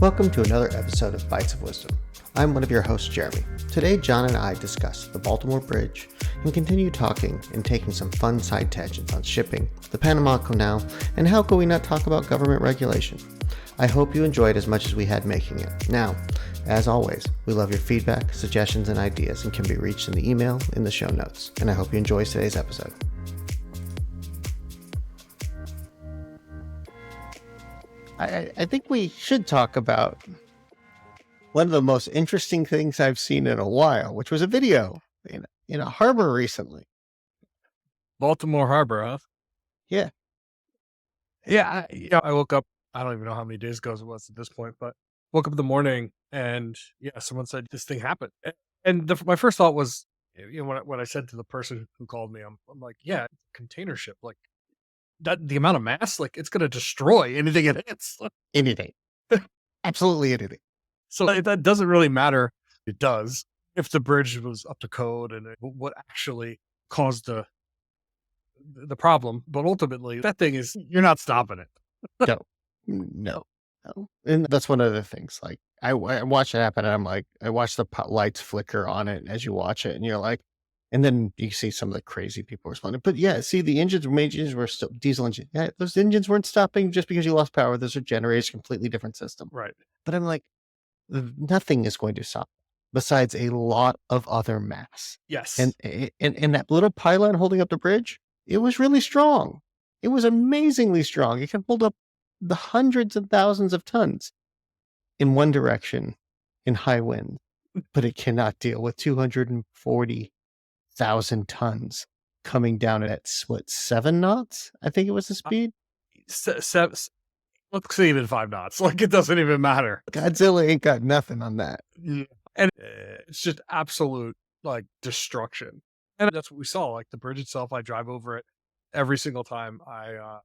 Welcome to another episode of Bites of Wisdom. I'm one of your hosts, Jeremy. Today, John and I discuss the Baltimore Bridge and continue talking and taking some fun side tangents on shipping, the Panama Canal, and how could we not talk about government regulation. I hope you enjoyed as much as we had making it. Now, as always, we love your feedback, suggestions, and ideas and can be reached in the email in the show notes. And I hope you enjoy today's episode. I think we should talk about one of the most interesting things I've seen in a while, which was a video in a harbor recently. Baltimore Harbor, huh? Yeah. Yeah, I woke up, I don't even know how many days ago it was at this point, but woke up in the morning and someone said this thing happened. And my first thought was, when I said to the person who called me, I'm like, yeah, container ship, like that, the amount of mass, like it's going to destroy anything it hits. Anything. Absolutely anything. So that doesn't really matter. It does if the bridge was up to code and what actually caused the problem. But ultimately, that thing is, you're not stopping it. No. And that's one of the things. Like I watch it happen, and I'm like, I watch the lights flicker on it as you watch it, and you're like, and then you see some of the crazy people responding. But yeah, see, the main engines were still diesel engines. Yeah, those engines weren't stopping just because you lost power. Those are generators, completely different system. Right. But I'm like, nothing is going to stop besides a lot of other mass. Yes. And that little pylon holding up the bridge, it was really strong. It was amazingly strong. It can hold up the hundreds of thousands of tons in one direction in high wind, but it cannot deal with 240,000 tons coming down at 7 knots? I think it was the speed. Let's say even 5 knots. Like it doesn't even matter. Godzilla ain't got nothing on that. Yeah. And it's just absolute like destruction. And that's what we saw. Like the bridge itself, I drive over it every single time I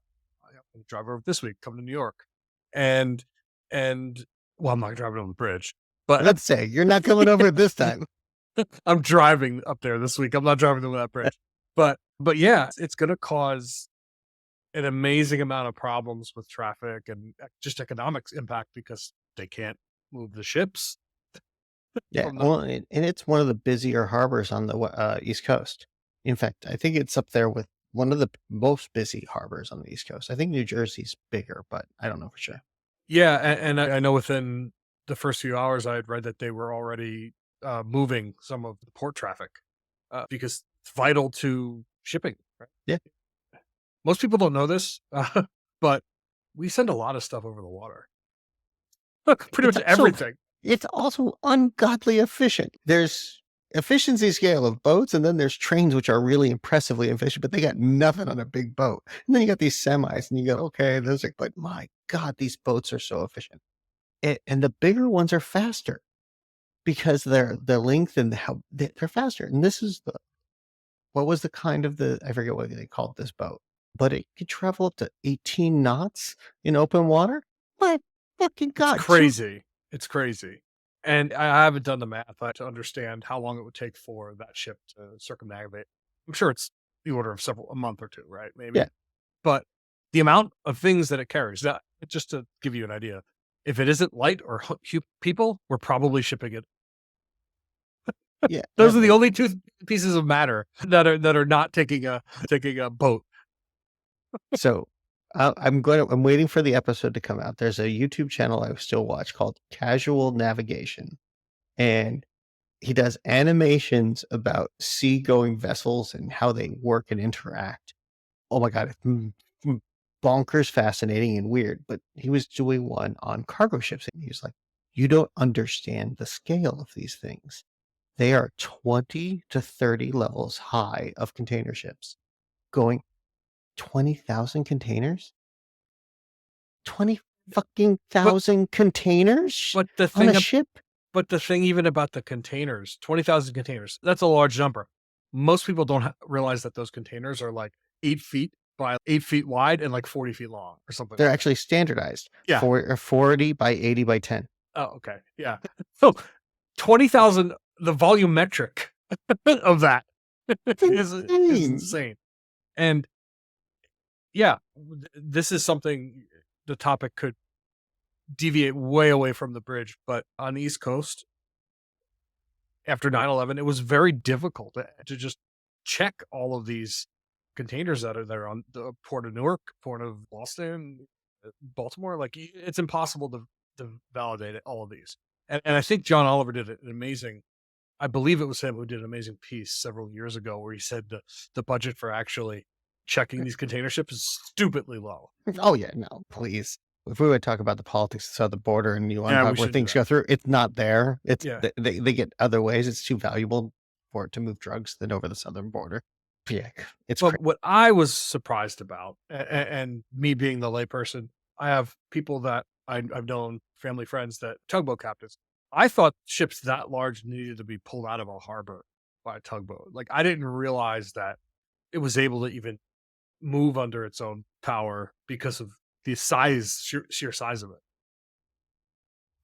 drive over this week, come to New York. And well, I'm not driving on the bridge, but let's say you're not coming over this time. I'm driving up there this week. I'm not driving over that bridge, but yeah, it's going to cause an amazing amount of problems with traffic and just economics impact because they can't move the ships. Yeah, well, and it's one of the busier harbors on the East Coast. In fact, I think it's up there with one of the most busy harbors on the East Coast. I think New Jersey's bigger, but I don't know for sure. Yeah, and I know within the first few hours, I had read that they were already moving some of the port traffic because it's vital to shipping. Right? Yeah. Most people don't know this, but we send a lot of stuff over the water. Pretty much everything. It's also ungodly efficient. There's efficiency scale of boats, and then there's trains, which are really impressively efficient, but they got nothing on a big boat. And then you got these semis, and you go, okay, those are, but my God, these boats are so efficient. And the bigger ones are faster because their length and how they're faster. And this is what was the kind of I forget what they called this boat, but it could travel up to 18 knots in open water. My fucking God. It's crazy. It's crazy. And I haven't done the math to understand how long it would take for that ship to circumnavigate. I'm sure it's the order of a month or two, right? Maybe. Yeah. But the amount of things that it carries, that just to give you an idea, if it isn't light or people, we're probably shipping it. Yeah. Those are the only two pieces of matter that are not taking a boat. So I'm waiting for the episode to come out. There's a YouTube channel I still watch called Casual Navigation, and he does animations about seagoing vessels and how they work and interact. Oh my God, it's bonkers, fascinating, and weird. But he was doing one on cargo ships, and he was like, "You don't understand the scale of these things. They are 20 to 30 levels high of container ships going." 20,000 containers? 20 fucking thousand containers but the on thing a ship? But the thing even about the containers, 20,000 containers, that's a large number. Most people don't realize that those containers are like 8 feet by 8 feet wide and like 40 feet long or something. They're actually standardized. Yeah. 40 by 80 by 10. Oh, okay. Yeah. So 20,000, the volumetric of that is insane. And yeah, this is something the topic could deviate way away from the bridge, but on the East Coast after 9/11, it was very difficult to just check all of these containers that are there on the Port of Newark, Port of Boston, Baltimore. Like it's impossible to validate it, all of these. And I think John Oliver did an amazing. I believe it was him who did an amazing piece several years ago where he said the budget for actually checking these container ships is stupidly low. Oh yeah, no, please. If we would talk about the politics of the southern border and you Yeah, we unpack where should do things that. go through, it's not there. It's Yeah. they get other ways. It's too valuable for it to move drugs than over the southern border. Yeah, it's crazy. But what I was surprised about, and me being the layperson, I have people that I've known, family friends that tugboat captains. I thought ships that large needed to be pulled out of a harbor by a tugboat. Like I didn't realize that it was able to even move under its own power because of the size, sheer size of it.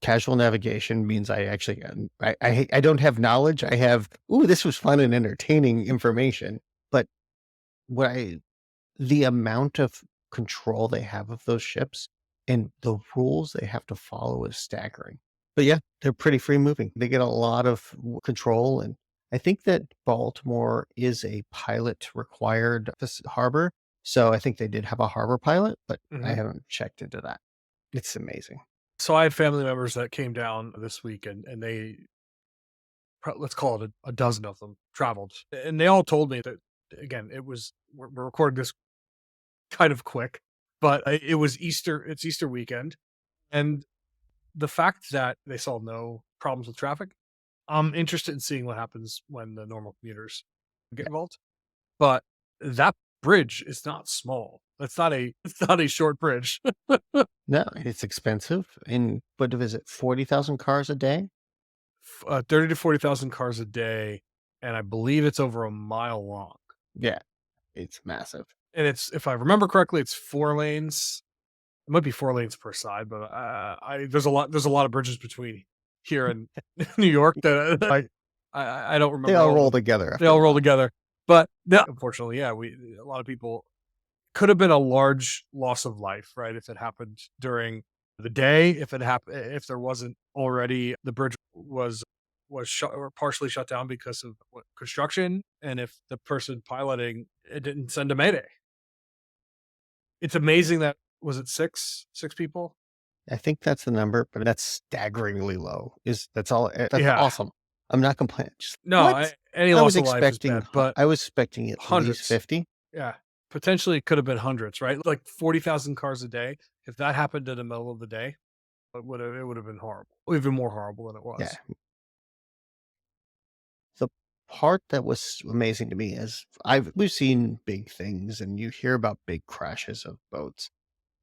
Casual navigation means I actually I don't have knowledge. I have ooh, this was fun and entertaining information, but what I the amount of control they have of those ships and the rules they have to follow is staggering. But yeah, they're pretty free moving. They get a lot of control. And I think that Baltimore is a pilot required harbor. So I think they did have a harbor pilot, but I Mhm. haven't checked into that. It's amazing. So I had family members that came down this week, and they let's call it a dozen of them traveled, and they all told me that again it was we're recording this kind of quick, but it was Easter. It's Easter weekend, and the fact that they saw no problems with traffic, I'm interested in seeing what happens when the normal commuters get Yeah. involved. But that bridge is not small. It's not a it's not a short bridge. No, it's expensive. And what is it, 40,000 cars a day? 30 to 40,000 cars a day, and I believe it's over a mile long. Yeah, it's massive. And it's, if I remember correctly, it's 4 lanes. It might be 4 lanes per side, but I there's a lot of bridges between here and New York that I don't They remember all all of roll them. together They after a all roll while. together. But no, unfortunately, yeah, we a lot of people could have been a large loss of life, right? If it happened during the day, if it happened, if there wasn't already the bridge was shut or partially shut down because of construction, and if the person piloting it didn't send a mayday. It's amazing that was it six people? I think that's the number, but that's staggeringly low. That's all that's Yeah. awesome. I'm not complaining. Just No, what? any I was loss of life is expecting bad, but I was expecting at least hundreds. 50. Yeah. Potentially it could have been hundreds, right? Like 40,000 cars a day. If that happened in the middle of the day, it would have been horrible. Even more horrible than it Yeah. was. The part that was amazing to me is we've seen big things and you hear about big crashes of boats.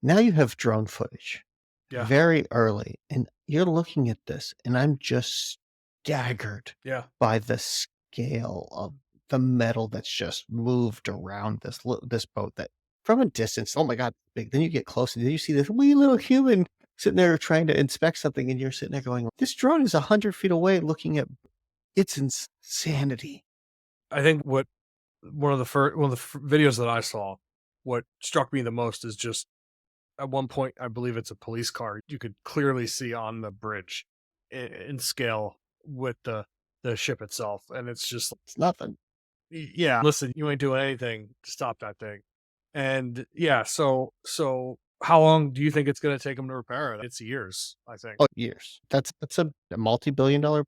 Now you have drone footage Yeah. very early, and you're looking at this, and I'm just staggered Yeah. by the scale of the metal that's just moved around this boat that from a distance, oh my god, big. Then you get close, and then you see this wee little human sitting there trying to inspect something, and you're sitting there going, "This drone is 100 feet away looking at it's insanity." I think one of the videos that I saw, what struck me the most is just at one point, I believe it's a police car. You could clearly see on the bridge in scale with the ship itself, and it's just It's nothing. yeah. Listen, you ain't doing anything to stop that thing, and yeah. So how long do you think it's going to take them to repair it? It's years, I think. Oh, years. That's a multi-billion-dollar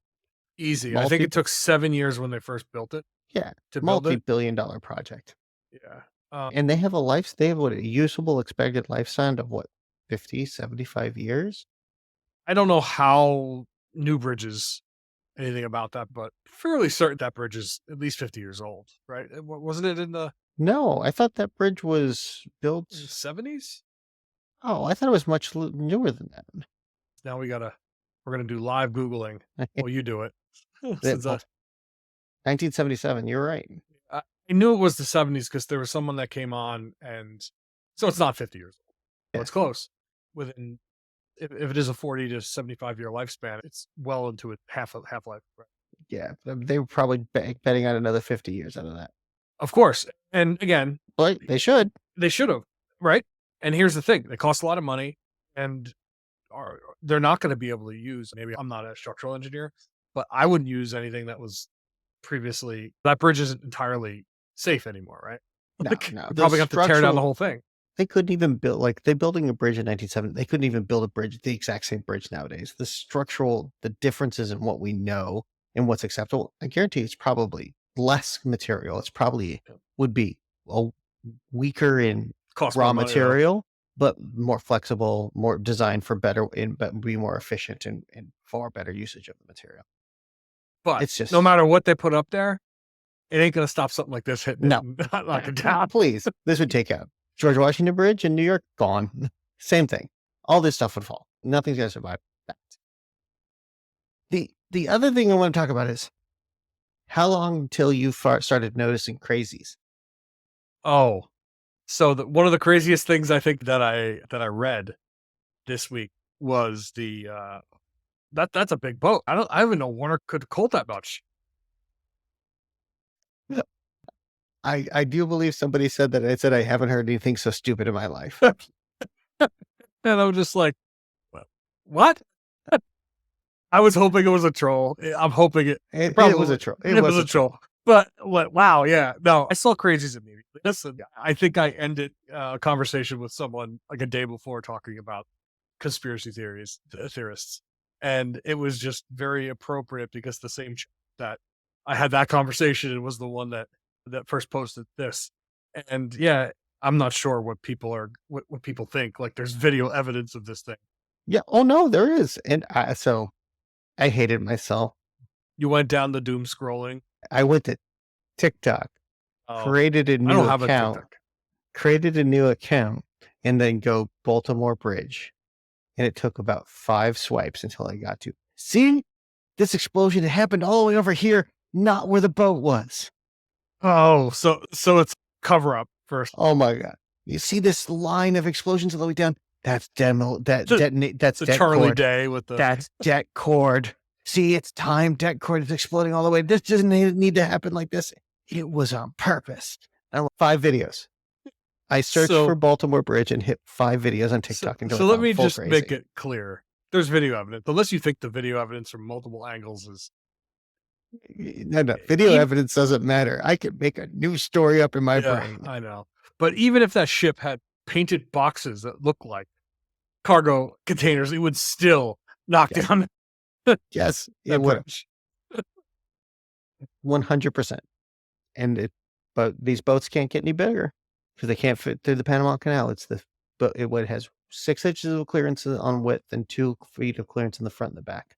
Easy. I think multi it took 7 years when they first built it yeah, to build it. multi-billion-dollar project. Yeah. And they have what, a usable expected lifespan of what, 50, 75 years? I don't know how new bridges anything about that, but fairly certain that bridge is at least 50 years old, right? Wasn't it in the No, I thought that bridge was built 70s? oh, I thought it was much newer than that. Now we're gonna do live Googling while you do it. Yeah, Since well, 1977, you're right. I I knew it was the 70s because there was someone that came on, and so it's not 50 years old. Well, Yeah, it's close. Within if it is a 40 to 75-year lifespan, it's well into a half life. Right? yeah, they were probably betting on another 50 years out of that. Of course, and again, But they should. they should have. right? And here's the thing: they cost a lot of money, and they're not going to be able to use. Maybe I'm not a structural engineer, but I wouldn't use anything that was previously that bridge isn't entirely safe anymore, right? No, Like no. we The probably have to tear down the structural whole thing. they couldn't even build like they building a bridge in 1970. They couldn't even build a bridge, the exact same bridge nowadays. The differences in what we know and what's acceptable. I guarantee it's probably less material. It's probably Yeah. would be a weaker in Cost more raw money though. material, but more flexible, more designed for better and but be more efficient and far better usage of the material. But It's no just matter what they put up there, it ain't going to stop something like this hitting it no. and not knock it down. Please, this would take out George Washington Bridge in New York, gone. Same thing. All this stuff would fall. Nothing's gonna survive that. The other thing I want to talk about is how long until you started noticing crazies? Oh, so one of the craziest things I think that I read this week was the that's a big boat. I don't even know Warner could hold that much. I do believe somebody said that. I said I haven't heard anything so stupid in my life. And I'm just like, what? I was hoping it was a troll. I'm hoping it It was a probably troll. It it was was a a troll. troll. But what? Wow, yeah. No, I saw crazies immediately. Listen, I think I ended a conversation with someone like a day before talking about conspiracy theorists, and it was just very appropriate because the same that I had that conversation was the one that first posted this, and yeah, I'm not sure what people think. Like, there's video evidence of this thing. Yeah. Oh no, there is. And so I hated myself. You went down the doom scrolling. I went to TikTok, Oh, created a I new don't have a account, TikTok. and then go Baltimore Bridge. And it took about 5 swipes until I got to see this explosion. It happened all the way over here, not where the boat was. Oh, so it's cover up first. Oh my god! You see this line of explosions all the way down? That's demo. That It's detonate. That's a det Charlie cord. Day with the That's det cord. See, it's time. Det cord is exploding all the way. This doesn't need to happen like this. It was on purpose. 5 videos. I searched for so Baltimore Bridge and hit 5 videos on so TikTok until I so let found me full just make crazy. it clear. There's video evidence. Unless you think the video evidence from multiple angles is No, video even evidence doesn't matter. I could make a new story up in my yeah, brain. I know. But even if that ship had painted boxes that look like cargo containers, it would still knock Yes, down yes, it that would have bridge. 100%. And but these boats can't get any bigger because they can't fit through the Panama Canal. But it has 6 inches of clearance on width and 2 feet of clearance in the front and the back.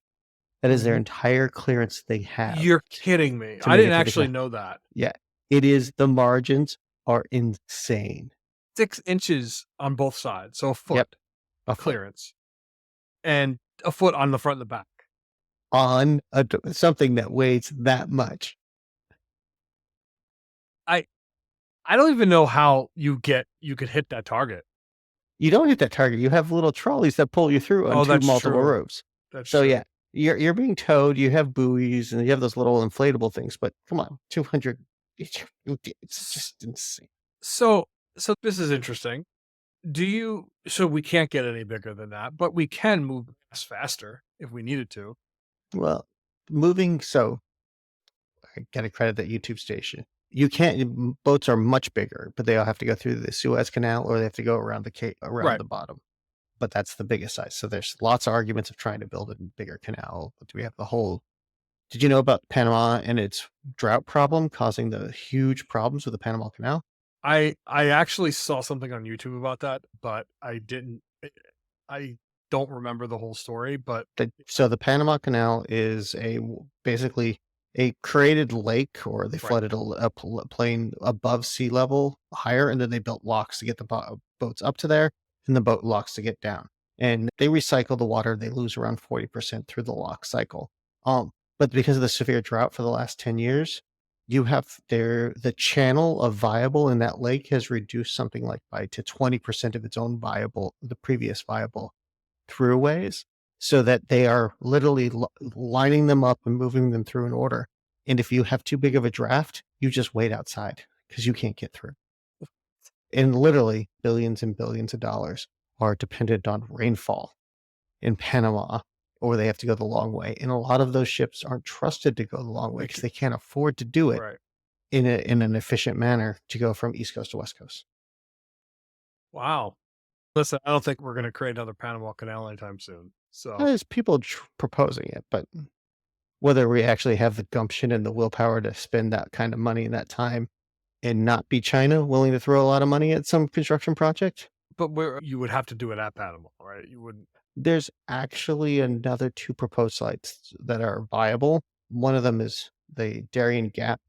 That is their Mhm. entire clearance they have You're kidding me. to I make didn't it through the actually canal. know that. Yeah, it is. The margins are insane. 6 inches on both sides, so a Yep, foot a foot clearance, and a foot on the front and the back. on something that weighs that much. I I don't even know how you could hit that target. You don't hit that target. You have little trolleys that pull you through on Oh, 2 that's multiple true. ropes. That's So true. yeah, you're being towed. You have buoys and you have those little inflatable things. But come on, 200. It's S just insane. so so this is interesting. So we can't get any bigger than that, but we can move faster if we needed to. Well, moving. So I got to credit that YouTube station. You can't. Boats are much bigger, but they all have to go through the Suez Canal or they have to go around the around Right. the bottom. But that's the biggest size. So there's lots of arguments of trying to build a bigger canal. But we have the whole. Did you know about Panama and its drought problem causing the huge problems with the Panama Canal? I actually saw something on YouTube about that, but I don't remember the whole story, but So the Panama Canal is basically a created lake, or they right. flooded a plain above sea level higher, and then they built locks to get the boats up to there, and the boat locks to get down. And they recycle the water. They lose around 40% through the lock cycle. But because of the severe drought for the last 10 years, you have the channel of viable in that lake has reduced something like by to 20% of its own the previous viable throughways, so that they are literally lining them up and moving them through an order. And if you have too big of a draft, you just wait outside because you can't get through. and literally billions and billions of dollars are dependent on rainfall in Panama, or they have to go the long way. And a lot of those ships aren't trusted to go the long way They because ca they can't afford to do it right. in an efficient manner to go from East Coast to West Coast. Wow. Listen, I don't think we're gonna create another Panama Canal anytime soon. So There's people proposing it, but whether we actually have the gumption and the willpower to spend that kind of money and that time and not be China willing to throw a lot of money at some construction project. but where you would have to do it at Panama, right? You wouldn't There's actually another 2 proposed sites that are viable. One of them is the Darien Gap,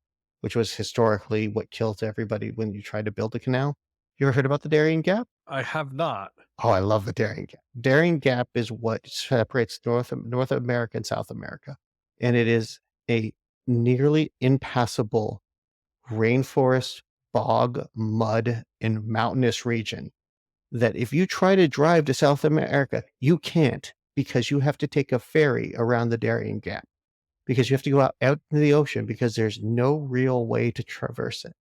which was historically what killed everybody when you tried to build a canal. You ever heard about the Darien Gap? I have not. Oh, I love the Darien Gap. Darien Gap is what separates North America and South America, and it is a nearly impassable rainforest, bog, mud, and mountainous region that if you try to drive to South America, you can't because you have to take a ferry around the Darien Gap because you have to go out into the ocean because there's no real way to traverse it.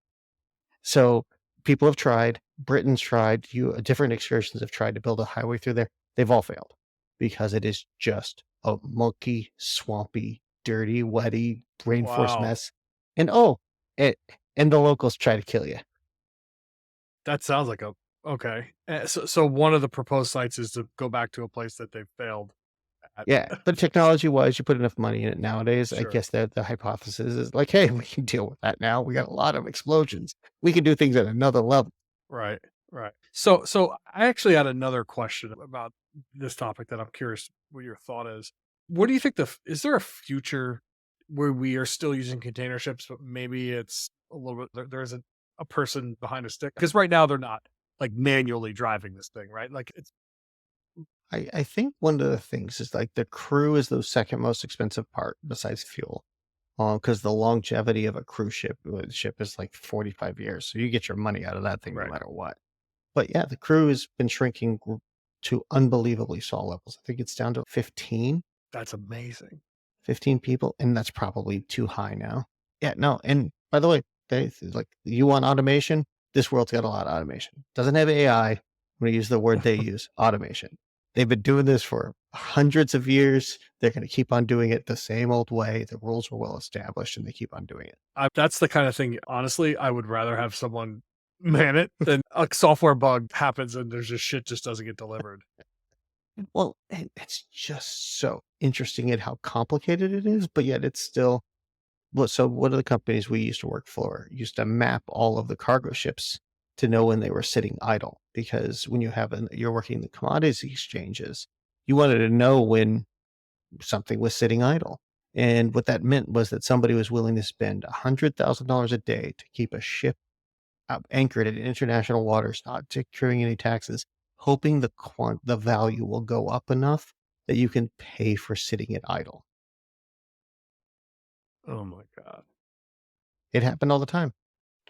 So people have tried, Britain's tried, different excursions have tried to build a highway through there. They've all failed because it is just a mucky, swampy, dirty, wetty rainforest Wow. mess. And oh, it and the locals try to kill you. That sounds like a okay. So one of the proposed sites is to go back to a place that they've failed at. Yeah, but technology-wise, you put enough money in it nowadays, I Sure. guess that the hypothesis is like, "Hey, we can deal with that now. We got a lot of explosions. We can do things at another level." Right, right. So I actually had another question about this topic that I'm curious what your thought is. What do you think is there a future where we are still using container ships, but maybe it's a little bit there isn't a person behind a stick? Because right now they're not like manually driving this thing, right? Like it's I think one of the things is, like, the crew is the second most expensive part besides fuel, because the longevity of a cruise ship is, like, 45 years, so you get your money out of that thing no right. matter what. But, yeah, the crew has been shrinking to unbelievably small levels. I think it's down to That's amazing. 15 people, and that's probably too high now. Yeah, no, and by the way, like, you want automation? This world's got a lot of automation. Doesn't have AI. I'm gonna use the word they use, automation. They've been doing this for hundreds of years. They're gonna keep on doing it the same old way. The rules are well established, and they keep on doing it. That's the kind of thing, honestly, I would rather have someone man it than a software bug happens and there's just shit just doesn't get delivered. Well, and it's just so interesting at how complicated it is, but yet it's still well, so one of the companies we used to work for used to map all of the cargo ships to know when they were sitting idle because when you're working the commodities exchanges, you wanted to know when something was sitting idle. And what that meant was that somebody was willing to spend $100,000 a day to keep a ship anchored in international waters, not accruing any taxes, hoping the value will go up enough that you can pay for sitting it idle. Oh my god. It happened all the time.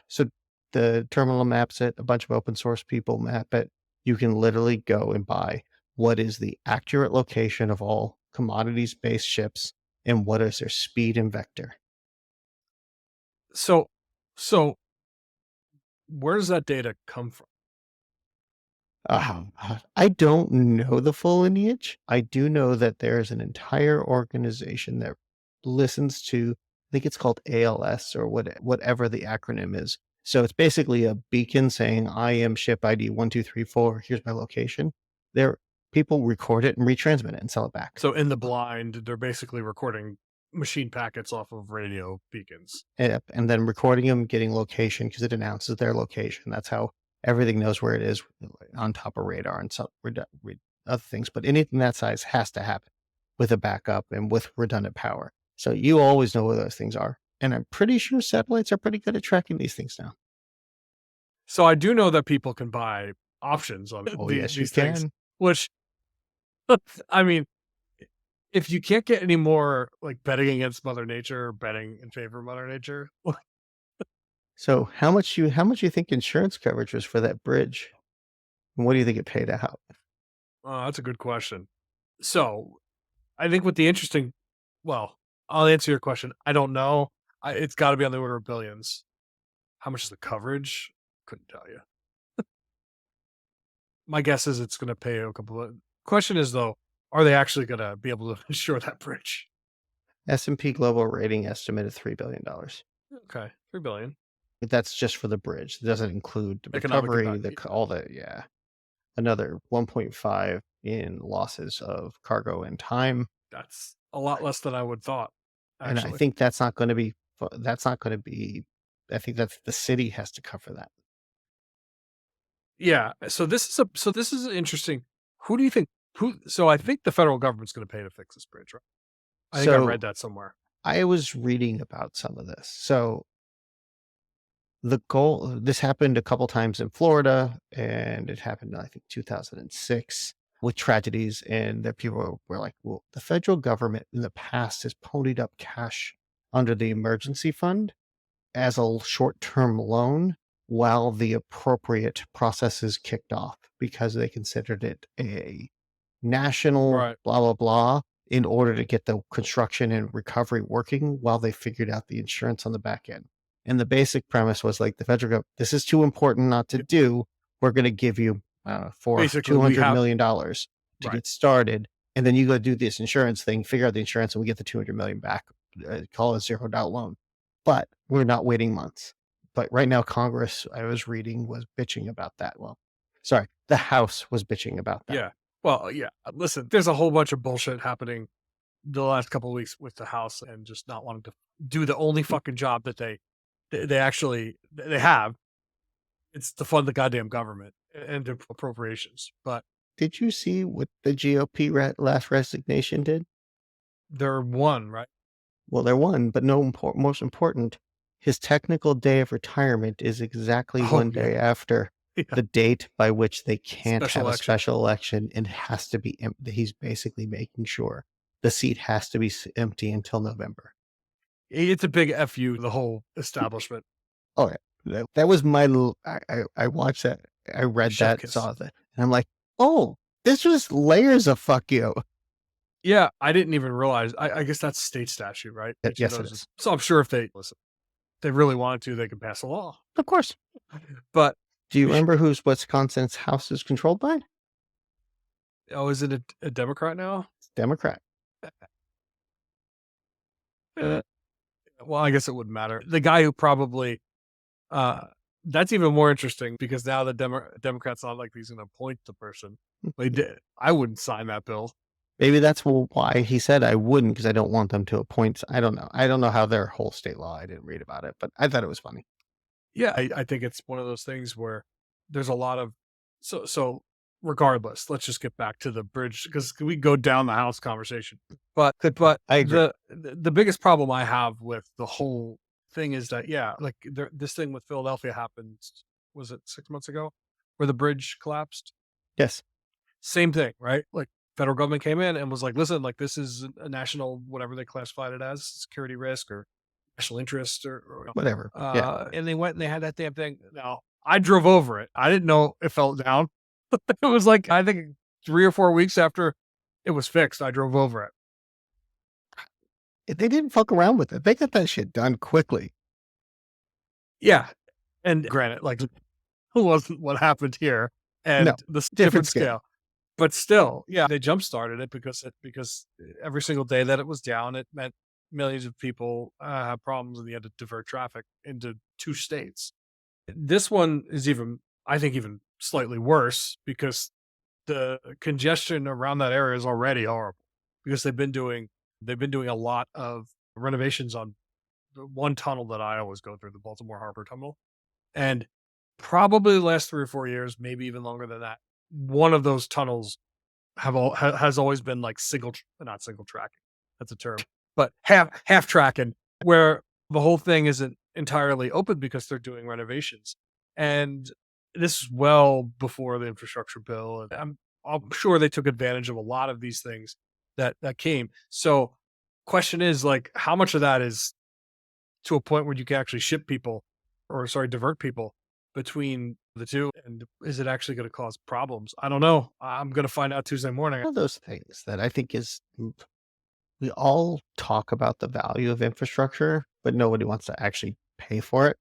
So the terminal maps it, a bunch of open source people map it. You can literally go and buy what is the accurate location of all commodities based ships and what is their speed and vector. So so where does that data come from? I don't know the full lineage. I do know that there is an entire organization that listens to, I think it's called ALS or whatever the acronym is. So it's basically a beacon saying, I am ship ID 1234. Here's my location. There, people record it and retransmit it and sell it back. So in the blind, they're basically recording machine packets off of radio beacons. Yep, and then recording them, getting location because it announces their location. That's how everything knows where it is on top of radar and some other things. But anything that size has to happen with a backup and with redundant power. So you always know where those things are. And I'm pretty sure satellites are pretty good at tracking these things now. So I do know that people can buy options on Oh, yes, you these things, can. which I mean, if you can't get any more like betting against Mother Nature or betting in favor of Mother Nature, So how much you think insurance coverage was for that bridge? And what do you think it paid out? that's a good question. So I think what the interesting, well, I'll answer your question. I don't know. It's got to be on the order of billions. How much is the coverage? Couldn't tell you. My guess is it's gonna pay a couple of question is, though, are they actually gonna be able to insure that bridge? S&P Global rating estimated $3 billion. Okay, 3,000,000,000. But that's just for the bridge. It doesn't include the Economic recovery, impact, yeah. all the yeah. Another 1.5 in losses of cargo and time, That's a lot less than I would thought, and I actually. think that's not gonna be that's not gonna be I think that's the city has to cover that. Yeah, so this is interesting. Who do you think who so I think the federal government's gonna pay to fix this bridge, right? I think I So, read that somewhere. I was reading about some of this. So, the goal this happened a couple times in Florida, and it happened, I think, 2006 with tragedies, and the people were like, "Well, the federal government in the past has ponied up cash under the emergency fund as a short-term loan while the appropriate processes kicked off because they considered it a national Right. blah, blah, blah in order to get the construction and recovery working while they figured out the insurance on the back end. And the basic premise was like the federal government, this is too important not to Yep. do. We're going to give you for Basically, we $200 have million to right. get started. And then you go do this insurance thing, figure out the insurance, and we get the 200 million back. Call it a $0 loan. But we're not waiting months. But right now, Congress, I was reading, was bitching about that. Well, sorry, the House was bitching about that. Yeah. Well, yeah. Listen, there's a whole bunch of bullshit happening the last couple of weeks with the House and just not wanting to do the only fucking job that they actually they have. It's to fund the goddamn government and to appropriations. But Did you see what the GOP last resignation did? they're one, right? Well, they're one, but most important, his technical day of retirement is exactly Oh one yeah. day after Yeah. the date by which they can't Special have a election. special election and it has to be empty. He's basically making sure the seat has to be empty until November. It's a big FU, the whole establishment. Oh, yeah. That was my I watched that. I read Chef that, kiss. saw that, and I'm like, "Oh, this was layers of fuck you." Yeah, I didn't even realize. I guess that's state statute, right? Each of Yes, it those. is. So I'm sure if they listen, if they really wanted to, they could pass a law. Of course. But Do you remember who's Wisconsin's House is controlled by? oh, is it a Democrat now? It's Democrat. Uh, well, I guess it wouldn't matter. The guy who probably uh, that's even more interesting because now the Democrats not like he's going to appoint the person. They did. I wouldn't sign that bill. Maybe that's why he said I wouldn't because I don't want them to appoint. I don't know. I don't know how their whole state law. I didn't read about it, but I thought it was funny. Yeah, I think it's one of those things where there's a lot of so regardless, let's just get back to the bridge because we go down the house conversation. But Good point. but I agree. the biggest problem I have with the whole thing is that yeah, like this thing with Philadelphia happened. Was it 6 months ago where the bridge collapsed? Yes. Same thing, right? Like federal government came in and was like, listen, like this is a national whatever they classified it as security risk or national interest or Whatever. Yeah. and they went and they had that damn thing. Now, I drove over it. I didn't know it fell down. It was like, I think 3 or 4 weeks after it was fixed, I drove over it. They didn't fuck around with it. They got that shit done quickly. Yeah. And granted, like, it wasn't what happened here No, and the different different scale. scale. But still, yeah, they jump started it because every single day that it was down, it meant millions of people had problems and they had to divert traffic into 2 states. This one is even, I think, even slightly worse because the congestion around that area is already horrible because they've been doing a lot of renovations on the one tunnel that I always go through, the Baltimore Harbor tunnel, and probably the last 3 or 4 years, maybe even longer than that, one of those tunnels has always been like not single tracking. That's a term, but half tracking where the whole thing isn't entirely open because they're doing renovations. And this is well before the infrastructure bill. And I'm sure they took advantage of a lot of these things that came. So question is like how much of that is to a point where you can actually ship people or sorry, divert people between the two? And is it actually going to cause problems? I don't know. I'm going to find out Tuesday morning. One of those things that I think is we all talk about the value of infrastructure, but nobody wants to actually pay for it.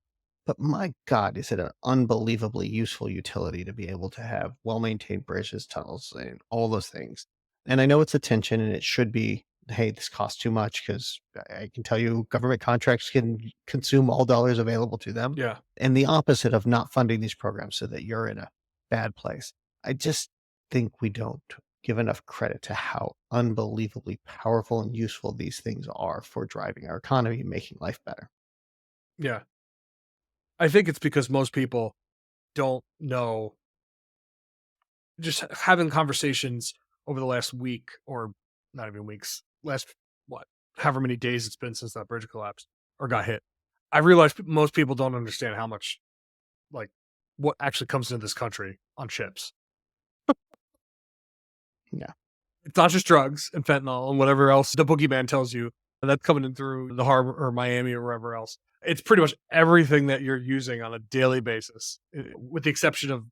But my god, is it an unbelievably useful utility to be able to have well-maintained bridges, tunnels, and all those things. And I know it's a tension and it should be, "Hey, this costs too much because I can tell you government contracts can consume all dollars available to them, Yeah. and the opposite of not funding these programs so that you're in a bad place." I just think we don't give enough credit to how unbelievably powerful and useful these things are for driving our economy and making life better. Yeah. I think it's because most people don't know, just having conversations over the last week, or not even weeks, last what, however many days it's been since that bridge collapsed or got hit. I realized most people don't understand how much, like, what actually comes into this country on ships. Yeah. It's not just drugs and fentanyl and whatever else the boogeyman tells you that's coming in through the harbor or Miami or wherever else. It's pretty much everything that you're using on a daily basis, with the exception of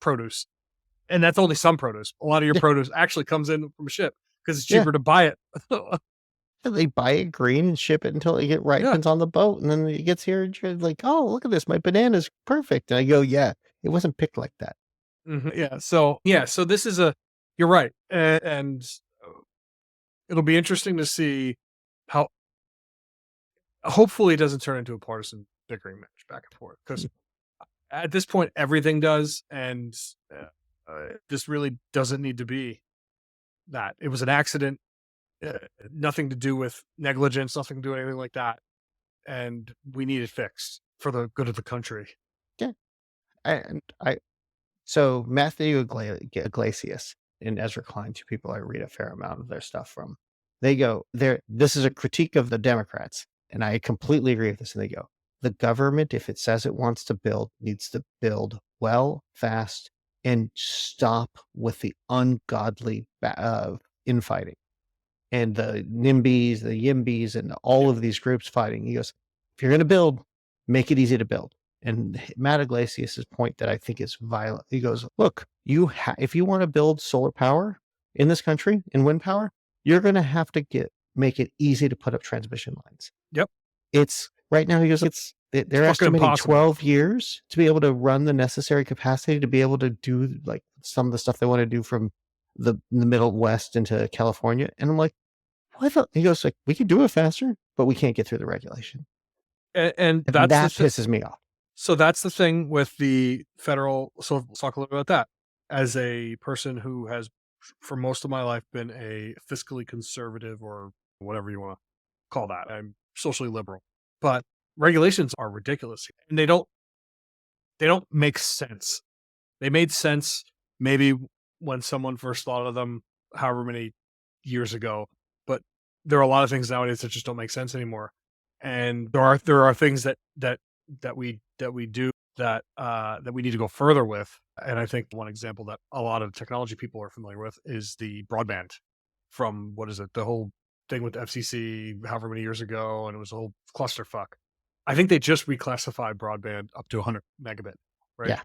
produce. And that's only some produce. A lot of your Yeah. produce actually comes in from a ship because it's Yeah. cheaper to buy it. And they buy it green and ship it until it Yeah. ripens on the boat, and then it gets here and you're like, "Oh, look at this, my banana's perfect." And I go, "Yeah, it wasn't picked like that." Mhm. So this is a, you're right. And it'll be interesting to see how, hopefully it doesn't turn into a partisan bickering match back and forth, because Mm, at this point everything does. And this really doesn't need to be that. It was an accident, uh, nothing to do with negligence, nothing to do with anything like that. And we need it fixed for the good of the country. yeah, and I so Matthew Iglesias and Ezra Klein, 2 people I read a fair amount of their stuff from. They go, this is a critique of the Democrats, and I completely agree with this, and they go, "The government, if it says it wants to build, needs to build well, fast, and stop with the ungodly infighting." And the NIMBYs, the YIMBYs, and all Yeah. of these groups fighting. He goes, "If you're gonna build, make it easy to build." And Matt Iglesias' point that I think is violent. He goes, "Look, if you want to build solar power in this country and wind power, you're gonna have to make it easy to put up transmission lines." Yep. It's right now, he goes, It's they're fucking estimating impossible. 12 years to be able to run the necessary capacity to be able to do like some of the stuff they want to do from the Middle West into California. And I'm like, "What the," he goes like, "We could do it faster, but we can't get through the regulation." And And that's the that pisses me off. so that's the thing with the federal. So let's talk a little bit about that. As a person who has, for most of my life, been a fiscally conservative, or whatever you want to call that, I'm socially liberal, but regulations are ridiculous, and they don't make sense. They made sense maybe when someone first thought of them, however many years ago, but there are a lot of things nowadays that just don't make sense anymore. And there are things that we do that we need to go further with. And I think one example that a lot of technology people are familiar with is the broadband, from, what is it, the whole thing with the FCC however many years ago, and it was a whole clusterfuck. I think they just reclassified broadband up to 100 megabit, right? Yeah,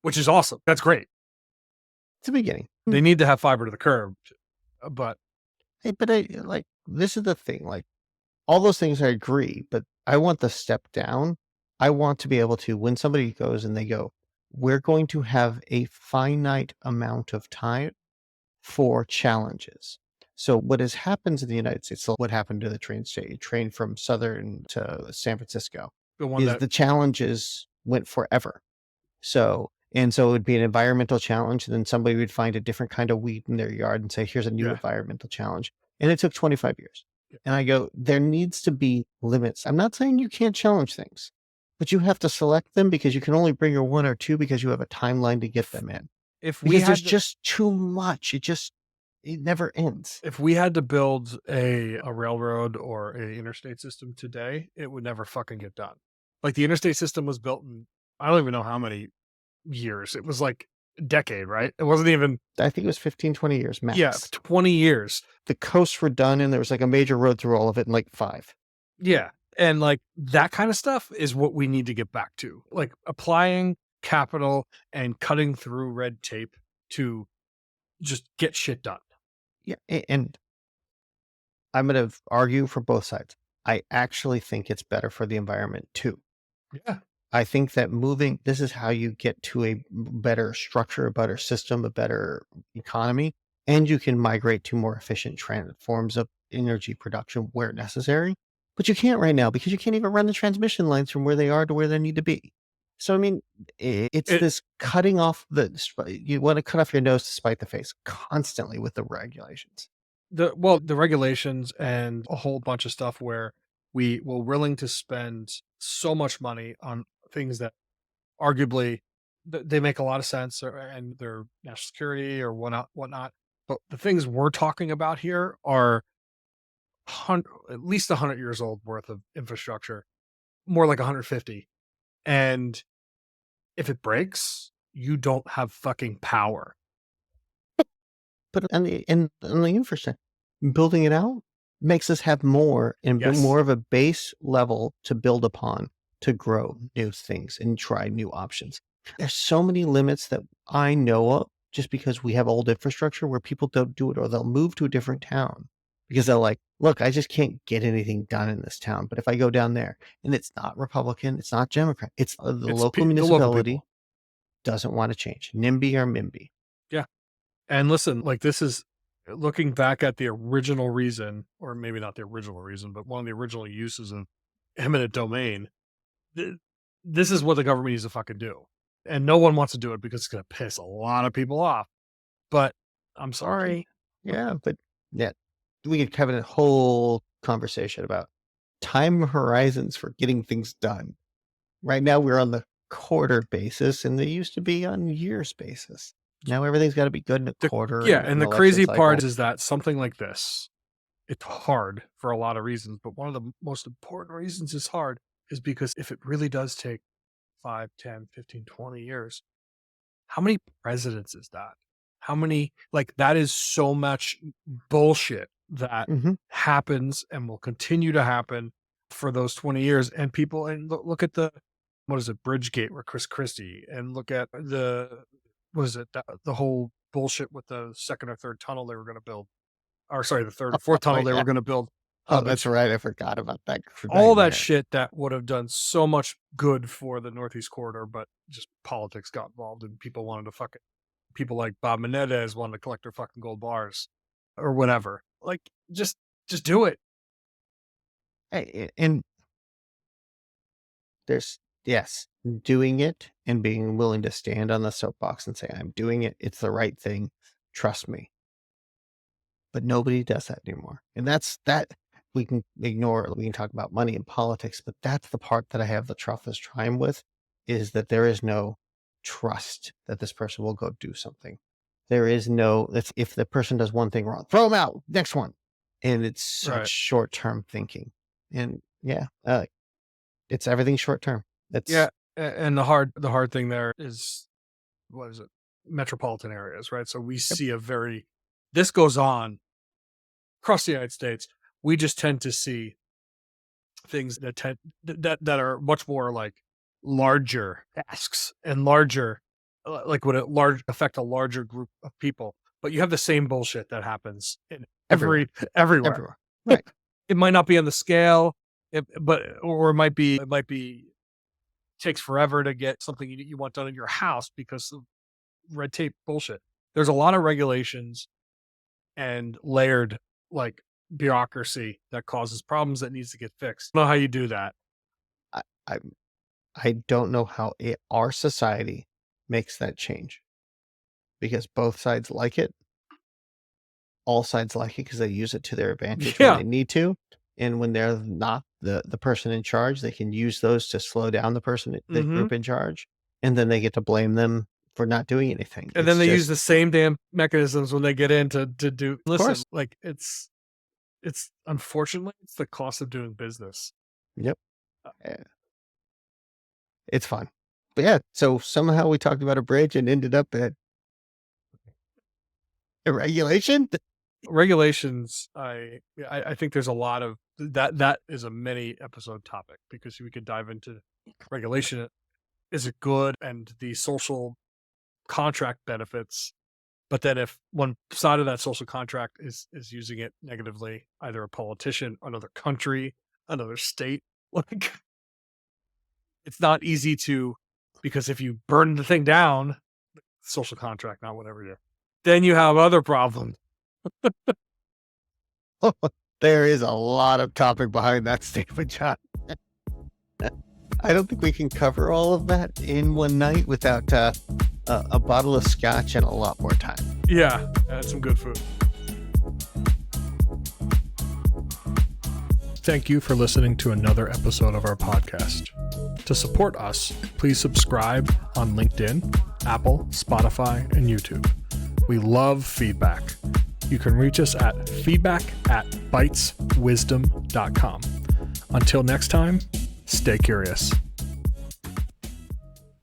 Which is awesome. That's great. it's a beginning. They need to have fiber to the curb, but Hey, but this is the thing, like, all those things I agree, but I want the step down. I want to be able to, when somebody goes and they go, "We're going to have a finite amount of time for challenges." So what has happened in the United States, so what happened to the train from Southern to San Francisco, the one is that, the challenges went forever. So it would be an environmental challenge, and then somebody would find a different kind of weed in their yard and say, "Here's a new yeah, environmental challenge." And it took 25 years. yeah. And I go, there needs to be limits. I'm not saying you can't challenge things, but you have to select them because you can only bring your 1 or 2 because you have a timeline to get If them in. if we Because there's had to just too much. It never ends. if we had to build a railroad or a interstate system today, it would never fucking get done. Like, the interstate system was built in, I don't even know how many years. It was like a decade, right? It wasn't even, I think it was 15, 20 years yeah, max. 20 years. The coasts were done and there was like a major road through all of it in like 5. Yeah. And like that kind of stuff is what we need to get back to. Like, applying capital and cutting through red tape to just get shit done. Yeah, and I'm going to argue for both sides. I actually think it's better for the environment too. Yeah. I think that this is how you get to a better structure, a better system, a better economy, and you can migrate to more efficient forms of energy production where necessary. But you can't right now because you can't even run the transmission lines from where they are to where they need to be. So, I mean, it's It this cutting off you want to cut off your nose to spite the face constantly with the regulations. the regulations and a whole bunch of stuff where we're willing to spend so much money on things that arguably they make a lot of sense and they're national security or whatnot. But the things we're talking about here are at least 100 years old worth of infrastructure, more like 150. And if it breaks, you don't have fucking power. But on the infrastructure, building it out makes us have more and Yes, more of a base level to build upon to grow new things and try new options. There's so many limits that I know of just because we have old infrastructure where people don't do it or they'll move to a different town because they're like, look, I just can't get anything done in this town. But if I go down there and it's not Republican, it's not Democrat, it's the local the local municipality people. doesn't want to change. NIMBY or MIMBY. Yeah. And listen, like this is looking back at the original reason, or maybe not the original reason, but one of the original uses of eminent domain. th- This is what the government needs to fucking do. And no one wants to do it because it's going to piss a lot of people off. But I'm sorry. Yeah, but yeah, we could have a whole conversation about time horizons for getting things done. Right now, we're on the quarter basis, and they used to be on years basis. Now everything's got to be good in a quarter Yeah. and And an the election crazy part cycle. is that something like this, it's hard for a lot of reasons. But one of the most important reasons it's hard is because if it really does take 5, 10, 15, 20 years, how many presidents is that? How many like, that is so much bullshit that Hmm. happens and will continue to happen for those 20 years, and people and look at the what is it, Bridgegate with Chris Christie, and look at the what is it, the whole bullshit with the 2nd or 3rd tunnel they were gonna build, or sorry, the 3rd or 4th Oh tunnel they yeah. were gonna build, Oh, that's which right. I forgot about that all that nightmare. shit that would have done so much good for the Northeast Corridor, but just politics got involved and people wanted to fuck it. People like Bob Menendez wanted to collect their fucking gold bars or whatever. Like, just do it. And there's yes, doing it and being willing to stand on the soapbox and say, "I'm doing it. It's the right thing. Trust me." But nobody does that anymore. And that we can ignore. We can talk about money and politics, but that's the part that I have the toughest time with is that there is no trust that this person will go do something. There is no, that's if the person does one thing wrong, throw them out, next one. And it's such Right. short term thinking. And yeah, it's everything short term. Yeah. That's And the hard thing there is, what is it? Metropolitan areas, right? So we yep, see a very this goes on across the United States. We just tend to see things that are much more like larger tasks and larger, like would it large affect a larger group of people. But you have the same bullshit that happens in everywhere, everywhere. everywhere. Right. It might not be on the scale, but or it might be takes forever to get something you want done in your house because of red tape bullshit. There's a lot of regulations and layered like bureaucracy that causes problems that needs to get fixed. I don't know how you do that. I, I, I don't know how our society makes that change because both sides like it. All sides like it because they use it to their advantage when Yeah. they need to, and when they're not the person in charge, they can use those to slow down the Hmm. group in charge, and then they get to blame them for not doing anything. And then It's they use just the same damn mechanisms when they get in to do of listen, course. like it's unfortunately it's the cost of doing business. Yep. Uh, Eh, it's fun. But yeah, so somehow we talked about a bridge and ended up at a regulation? Regulations, I think there's a lot of that is a many episode topic because we could dive into regulation. Is it good and the social contract benefits? But then if one side of that social contract is using it negatively, either a politician, another country, another state, like it's not easy to, because if you burn the thing down, social contract, not whatever it is, then you have other problems. There is a lot of topic behind that statement, John. I don't think we can cover all of that in one night without a bottle of scotch and a lot more time. Yeah, that's some good food. Thank you for listening to another episode of our podcast. To support us, please subscribe on LinkedIn, Apple, Spotify, and YouTube. We love feedback. You can reach us at feedback@biteswisdom.com. Until next time, stay curious.